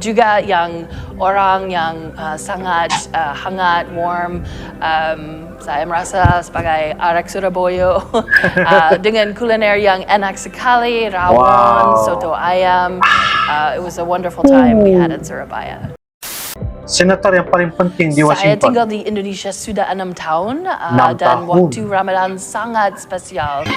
Juga yang orang yang sangat hangat, warm. Saya merasa sebagai arek Surabaya dengan kuliner yang enak sekali, rawon, soto ayam. It was a wonderful time we had in Surabaya. Senator yang paling penting di Washington. Saya tinggal di Indonesia sudah 6 tahun, 6 dan tahun. waktu Ramadan sangat spesial.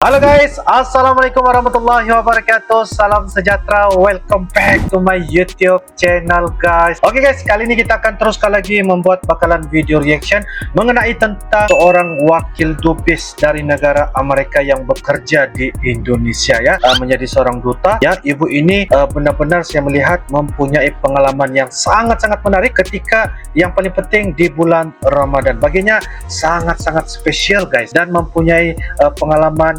Halo guys, Assalamualaikum warahmatullahi wabarakatuh. Salam sejahtera, welcome back to my YouTube channel guys. Oke guys, kali ini kita akan teruskan lagi membuat bakalan video reaction mengenai tentang seorang wakil dubes dari negara Amerika yang bekerja di Indonesia ya, menjadi seorang duta ya. Ibu ini benar-benar saya melihat mempunyai pengalaman yang sangat-sangat menarik ketika yang paling penting di bulan Ramadan. Baginya sangat-sangat spesial guys, dan mempunyai pengalaman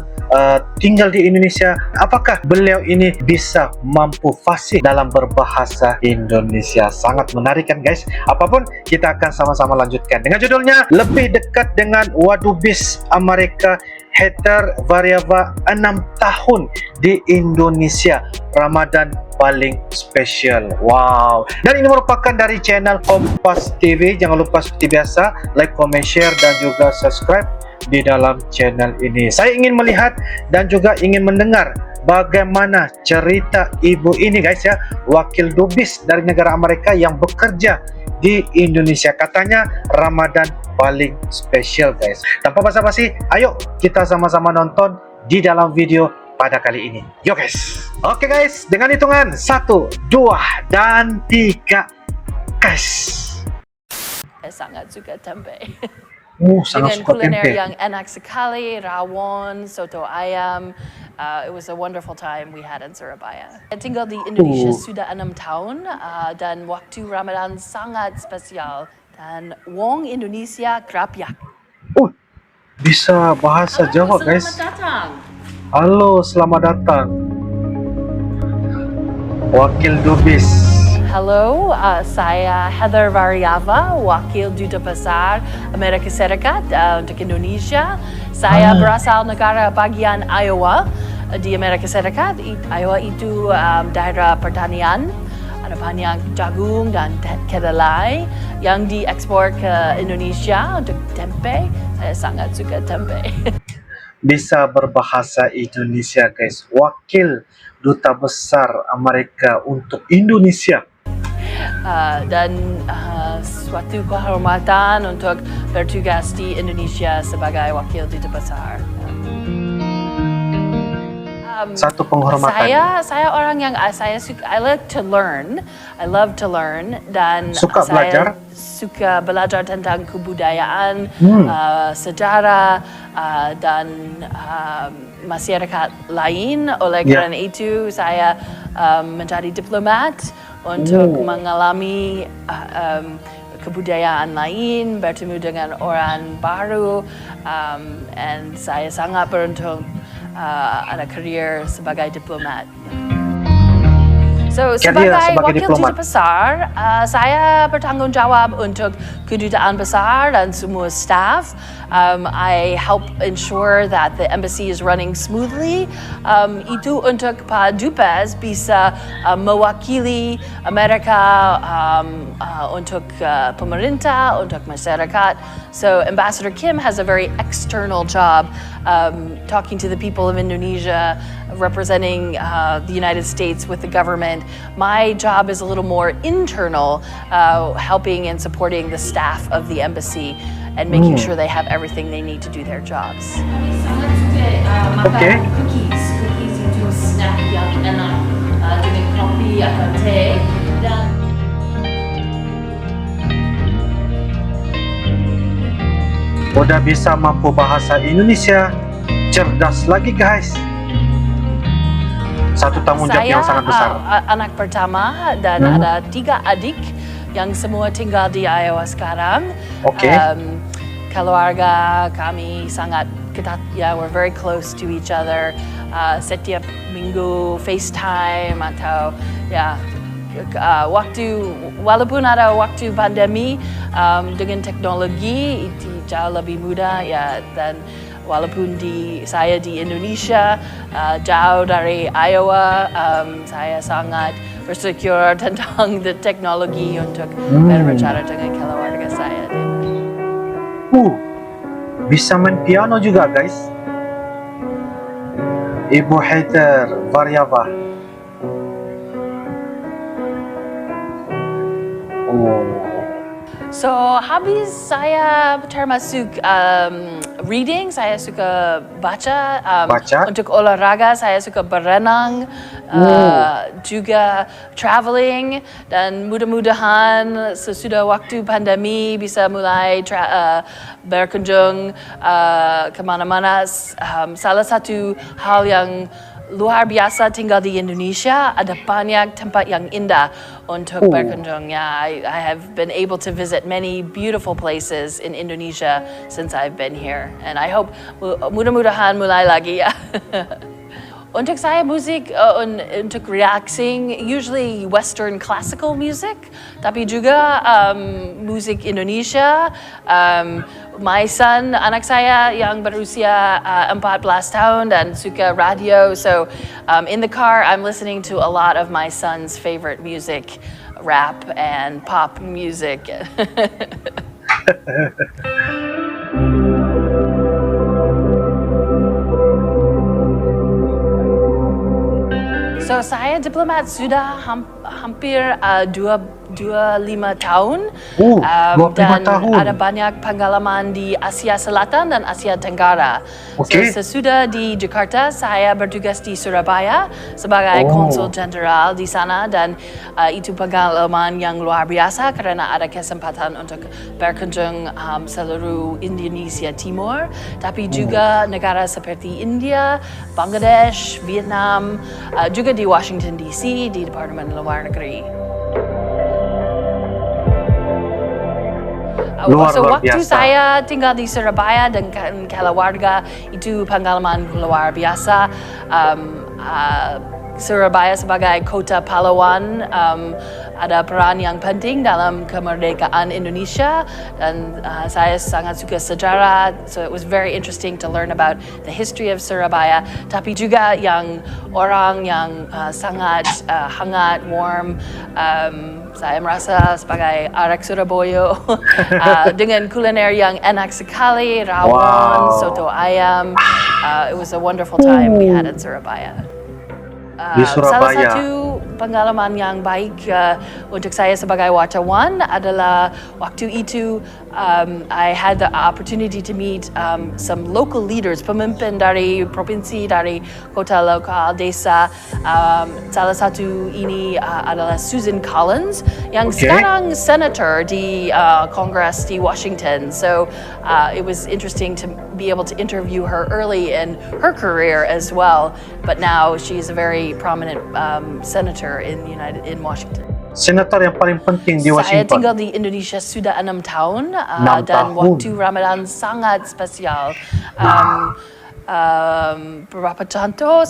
tinggal di Indonesia. Apakah beliau ini bisa mampu fasih dalam berbahasa Indonesia? Sangat menarik kan guys. Apapun, kita akan sama-sama lanjutkan dengan judulnya Lebih Dekat dengan Wadubes Amerika, Header Variava 6 tahun di Indonesia, Ramadan paling spesial. Wow. Dan ini merupakan dari channel Kompas TV. Jangan lupa seperti biasa like, comment, share, dan juga subscribe di dalam channel ini. Saya ingin melihat dan juga ingin mendengar bagaimana cerita ibu ini guys ya, wakil dubes dari negara Amerika yang bekerja di Indonesia. Katanya Ramadan paling spesial guys. Tanpa basa-basi, ayo kita sama-sama nonton di dalam video pada kali ini. Yo guys. Oke guys, dengan hitungan 1, 2, dan 3 guys. Saya sangat suka tempe. Sangat dengan suka kuliner tempe yang enak sekali, rawon, soto ayam. It was a wonderful time we had in Surabaya. Saya tinggal di Indonesia sudah 6 tahun, dan waktu Ramadan sangat spesial. Dan wong Indonesia kerapyak. Bisa bahasa Jawa guys. Selamat datang. Halo, selamat datang. Wakil dubes. Halo, saya Header Variava, Wakil Duta Besar Amerika Serikat untuk Indonesia. Saya berasal negara bagian Iowa di Amerika Serikat. Iowa itu daerah pertanian. Ada banyak jagung dan kedelai yang diekspor ke Indonesia untuk tempe. Saya sangat suka tempe. Bisa berbahasa Indonesia guys. Wakil Duta Besar Amerika untuk Indonesia. Dan suatu kehormatan untuk bertugas di Indonesia sebagai wakil duta besar. Satu penghormatan. Saya orang yang I like to learn. I love to learn, dan suka belajar. Suka belajar tentang kebudayaan, sejarah, dan masyarakat lain. Oleh karena itu saya menjadi diplomat untuk mengalami kebudayaan lain, bertemu dengan orang baru, dan saya sangat beruntung ada karir sebagai diplomat. So, sebagai wakil duta besar, saya bertanggung jawab untuk kedutaan besar dan semua staff. I help ensure that the embassy is running smoothly. Itu untuk Pak Dubes bisa mewakili Amerika untuk pemerintah, untuk masyarakat. So Ambassador Kim has a very external job, talking to the people of Indonesia, representing the United States with the government. My job is a little more internal, helping and supporting the staff of the embassy and making sure they have everything they need to do their jobs. Kami sangat suka makan cookies. Cookies itu snack yang enak dengan kopi atau teh, dan udah bisa mampu bahasa Indonesia, cerdas lagi guys. Satu tanggung jawab yang sangat besar. Saya anak pertama dan ada 3 adik yang semua tinggal di Iowa sekarang. Keluarga kami sangat ketat, we're very close to each other. Setiap minggu FaceTime atau walaupun ada waktu pandemi, dengan teknologi itu jauh lebih mudah ya, dan walaupun saya di Indonesia, jauh dari Iowa, saya sangat bersyukur tentang teknologi untuk berbicara dengan keluarga saya. Bisa main piano juga guys. Ibu Hater, Variava. So, habis saya termasuk reading, saya suka baca. Untuk olahraga, saya suka berenang, juga traveling, dan mudah-mudahan sesudah waktu pandemi bisa mulai berkunjung kemana-mana. Salah satu hal yang luar biasa tinggal di Indonesia, ada banyak tempat yang indah untuk berkunjung. I have been able to visit many beautiful places in Indonesia since I've been here, and I hope mudah-mudahan mulai lagi ya. Untuk saya musik, untuk relaxing, usually Western classical music, tapi juga musik Indonesia. My son, anak saya yang berusia 14 tahun dan suka radio, so in the car I'm listening to a lot of my son's favorite music, rap and pop music. So saya diplomat sudah hampir 25 tahun, dan ada banyak pengalaman di Asia Selatan dan Asia Tenggara. So, sesudah di Jakarta, saya bertugas di Surabaya sebagai konsul jenderal di sana, dan itu pengalaman yang luar biasa karena ada kesempatan untuk berkunjung seluruh Indonesia Timur, tapi juga negara seperti India, Bangladesh, Vietnam, juga di Washington DC, di Departemen Luar Negeri. Waktu saya tinggal di Surabaya dengan keluarga, itu pengalaman luar biasa. Surabaya sebagai kota pahlawan ada peran yang penting dalam kemerdekaan Indonesia, dan saya sangat suka sejarah, so it was very interesting to learn about the history of Surabaya, tapi juga yang orang yang sangat hangat, warm. Saya merasa sebagai anak Surabaya dengan kuliner yang enak sekali, rawon, soto ayam. It was a wonderful time we had in Surabaya. Salah satu pengalaman yang baik untuk saya sebagai wartawan adalah waktu itu I had the opportunity to meet some local leaders, pemimpin dari provinsi, dari kota lokal, desa. Salah satu ini adalah Susan Collins yang sekarang senator di Congress di Washington. So it was interesting to be able to interview her early in her career as well, but now she's a very prominent senator in Washington. Senator yang paling penting di Washington. Saya tinggal di Indonesia sudah 6 tahun, dan waktu Ramadan sangat spesial. Beberapa contoh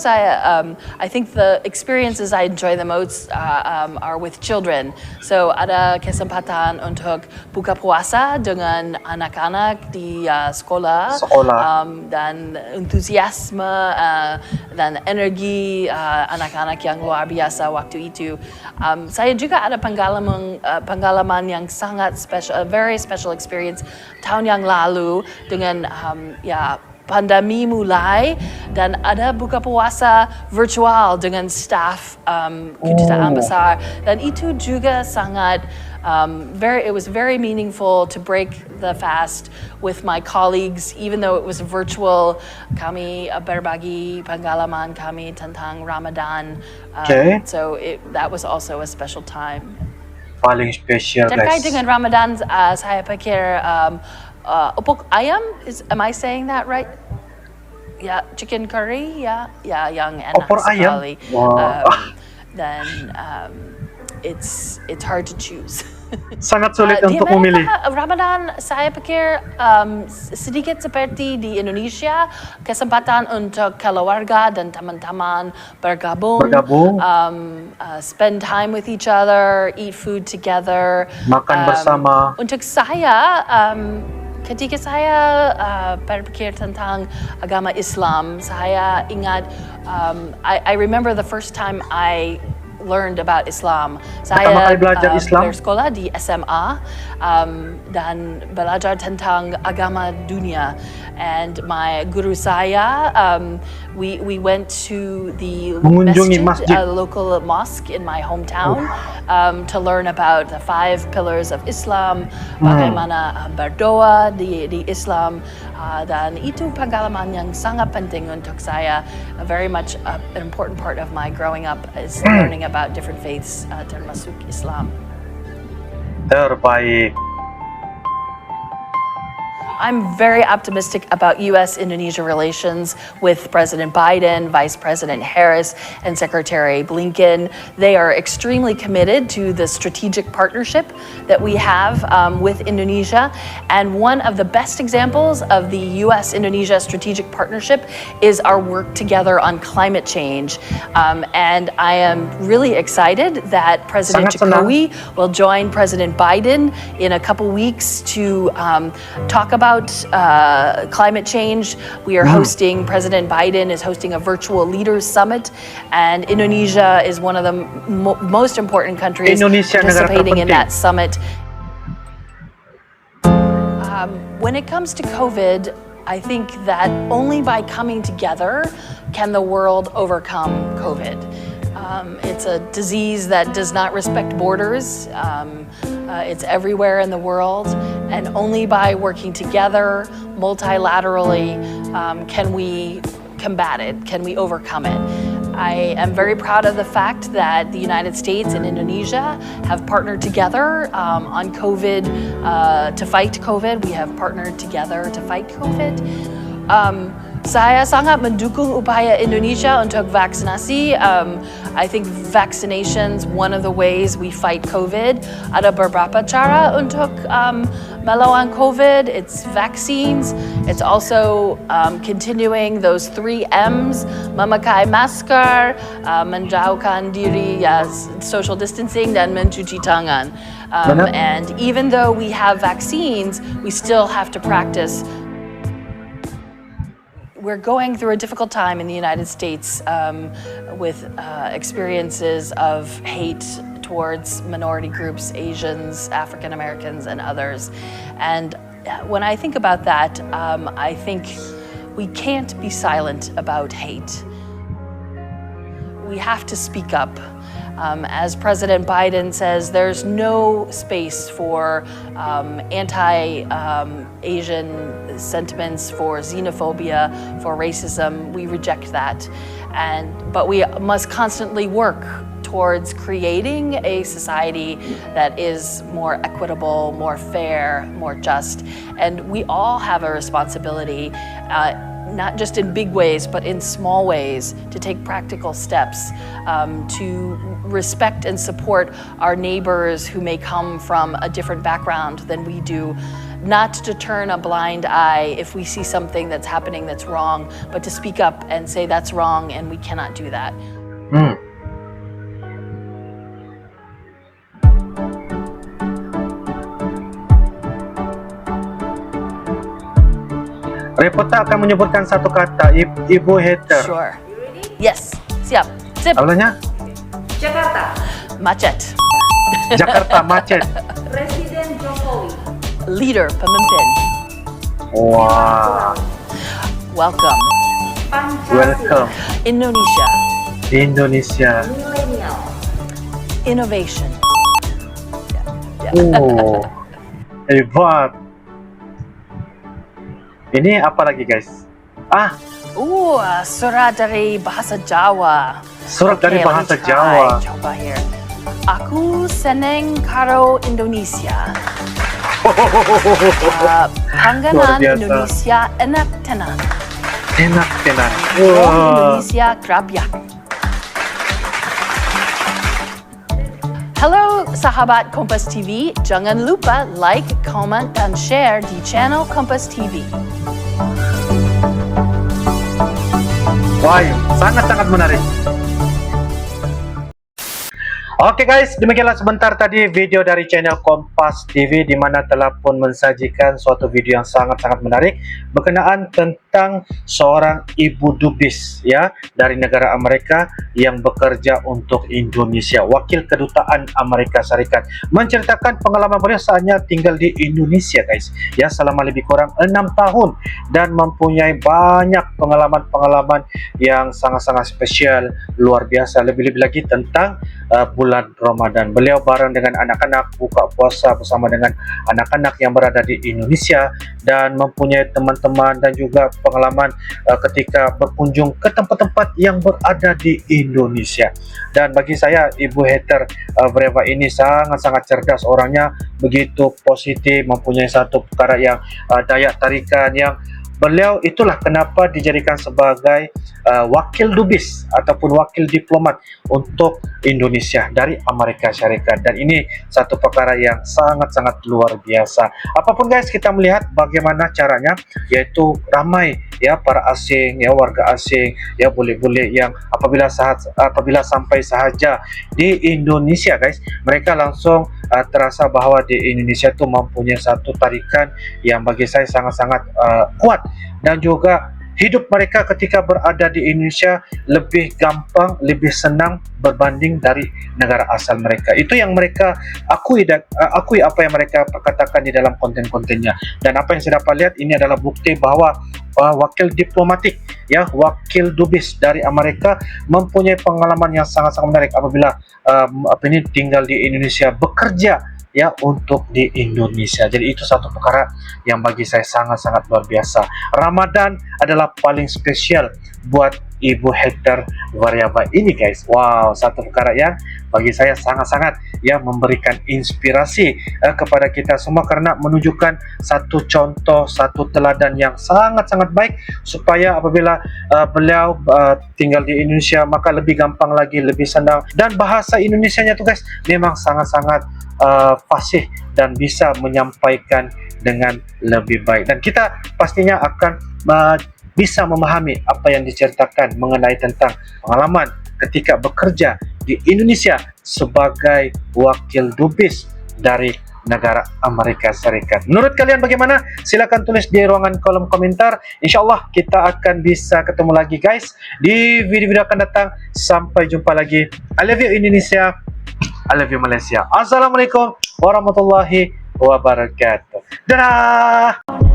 I think the experiences I enjoy the most are with children. So ada kesempatan untuk buka puasa dengan anak-anak di sekolah. Dan entusiasme dan energi anak-anak yang luar biasa waktu itu. Saya juga ada pengalaman yang sangat special, a very special experience tahun yang lalu dengan pandemi mulai, dan ada buka puasa virtual dengan staff kedutaan besar, dan itu juga sangat it was very meaningful to break the fast with my colleagues, even though it was virtual. Kami berbagi pengalaman kami tentang Ramadan, so that was also a special time. Paling spesial guys. Terkait dengan Ramadan, saya pikir opok ayam, am I saying that right? Yeah, chicken curry, yeah, yang enak opor sekali. Ayam. Wow. Then it's hard to choose. Sangat sulit Di untuk Amerika, memilih. Ramadan saya pikir sedikit seperti di Indonesia, kesempatan untuk keluarga dan teman-teman bergabung, spend time with each other, eat food together, Makan bersama. Untuk saya, ketika saya berpikir tentang agama Islam, saya ingat, I remember the first time I learned about Islam. Saya Pertama kali belajar Islam? bersekolah di SMA dan belajar tentang agama dunia. And my guru saya, we went to the Mengunjungi masjid. a local mosque in my hometown to learn about the 5 pillars of Islam, bagaimana berdoa di Islam, dan itu pengalaman yang sangat penting untuk saya. Very much an important part of my growing up is learning about different faiths, termasuk Islam. Terbaik. I'm very optimistic about U.S.-Indonesia relations with President Biden, Vice President Harris, and Secretary Blinken. They are extremely committed to the strategic partnership that we have with Indonesia. And one of the best examples of the U.S.-Indonesia strategic partnership is our work together on climate change. And I am really excited that President Akui will join President Biden in a couple weeks to talk about climate change. We are hosting, President Biden is hosting a virtual leaders summit, and Indonesia is one of the most important countries participating in that summit. When it comes to COVID, I think that only by coming together can the world overcome COVID. It's a disease that does not respect borders. It's everywhere in the world, and only by working together, multilaterally, can we combat it, can we overcome it. I am very proud of the fact that the United States and Indonesia have partnered together on COVID, to fight COVID. We have partnered together to fight COVID. Saya sangat mendukung upaya Indonesia untuk vaksinasi. I think vaccinations, one of the ways we fight COVID. Ada beberapa cara untuk melawan COVID. It's vaccines. It's also continuing those 3 M's, memakai masker, menjauhkan diri, social distancing, dan mencuci tangan. And even though we have vaccines, we still have to practice. We're going through a difficult time in the United States with experiences of hate towards minority groups, Asians, African Americans, and others. And when I think about that, I think we can't be silent about hate. We have to speak up. As President Biden says, there's no space for anti-Asian sentiments, for xenophobia, for racism. We reject that. But we must constantly work towards creating a society that is more equitable, more fair, more just. And we all have a responsibility, not just in big ways, but in small ways, to take practical steps to respect and support our neighbors who may come from a different background than we do. Not to turn a blind eye if we see something that's happening that's wrong, but to speak up and say that's wrong and we cannot do that. Reporter akan menyebutkan satu kata, ibu hater. Sure. Yes. Siap. Sip. Awalnya? Jakarta. Macet. Jakarta macet. Presiden Jokowi. Leader, pemimpin. Wah. Welcome. Welcome. Indonesia. Indonesia. Milenial. Innovation. Oh. Hebat. Ini apa lagi, guys? Surat dari bahasa Jawa. Surat dari bahasa let me Jawa. Coba here. Aku seneng karo Indonesia. Panganan Indonesia enak tenan. Enak tenan. Indonesia krabyak. Hello, sahabat Kompas TV, jangan lupa like, komen, dan share di channel Kompas TV. Wah, sangat-sangat menarik. Oke guys, demikianlah sebentar tadi video dari channel Kompas TV di mana telah pun mensajikan suatu video yang sangat-sangat menarik berkenaan tentang seorang ibu dubes ya dari negara Amerika yang bekerja untuk Indonesia, wakil kedutaan Amerika Serikat, menceritakan pengalaman beliau saatnya tinggal di Indonesia guys ya selama lebih kurang 6 tahun dan mempunyai banyak pengalaman-pengalaman yang sangat-sangat spesial, luar biasa, lebih-lebih lagi tentang bulan Ramadan. Beliau bareng dengan anak-anak buka puasa bersama dengan anak-anak yang berada di Indonesia dan mempunyai teman-teman dan juga pengalaman ketika berkunjung ke tempat-tempat yang berada di Indonesia. Dan bagi saya, Ibu Heather Variava ini sangat-sangat cerdas orangnya, begitu positif, mempunyai satu perkara yang daya tarikan yang beliau itulah kenapa dijadikan sebagai wakil dubes ataupun wakil diplomat untuk Indonesia dari Amerika Serikat, dan ini satu perkara yang sangat-sangat luar biasa. Apapun guys, kita melihat bagaimana caranya, yaitu ramai ya para asing ya, warga asing ya, bule-bule yang apabila sampai sahaja di Indonesia guys, mereka langsung terasa bahwa di Indonesia itu mempunyai satu tarikan yang bagi saya sangat-sangat kuat, dan juga hidup mereka ketika berada di Indonesia lebih gampang, lebih senang berbanding dari negara asal mereka. Itu yang mereka akui, dan akui apa yang mereka katakan di dalam konten-kontennya. Dan apa yang saya dapat lihat, ini adalah bukti bahwa wakil diplomatik ya, wakil dubes dari Amerika mempunyai pengalaman yang sangat-sangat menarik apabila tinggal di Indonesia, bekerja ya untuk di Indonesia. Jadi itu satu perkara yang bagi saya sangat-sangat luar biasa. Ramadan adalah paling spesial buat Ibu Heather Variava ini guys. Wow, satu perkara yang bagi saya sangat-sangat ya memberikan inspirasi kepada kita semua, karena menunjukkan satu contoh, satu teladan yang sangat-sangat baik supaya apabila beliau tinggal di Indonesia maka lebih gampang lagi, lebih senang, dan bahasa Indonesianya tuh guys memang sangat-sangat fasih dan bisa menyampaikan dengan lebih baik, dan kita pastinya akan bisa memahami apa yang diceritakan mengenai tentang pengalaman ketika bekerja di Indonesia sebagai wakil dubes dari negara Amerika Serikat. Menurut kalian bagaimana? Silakan tulis di ruangan kolom komentar. Insyaallah kita akan bisa ketemu lagi guys di video-video akan datang. Sampai jumpa lagi. I love you Indonesia, I love you Malaysia. Assalamualaikum warahmatullahi wabarakatuh. Dadah.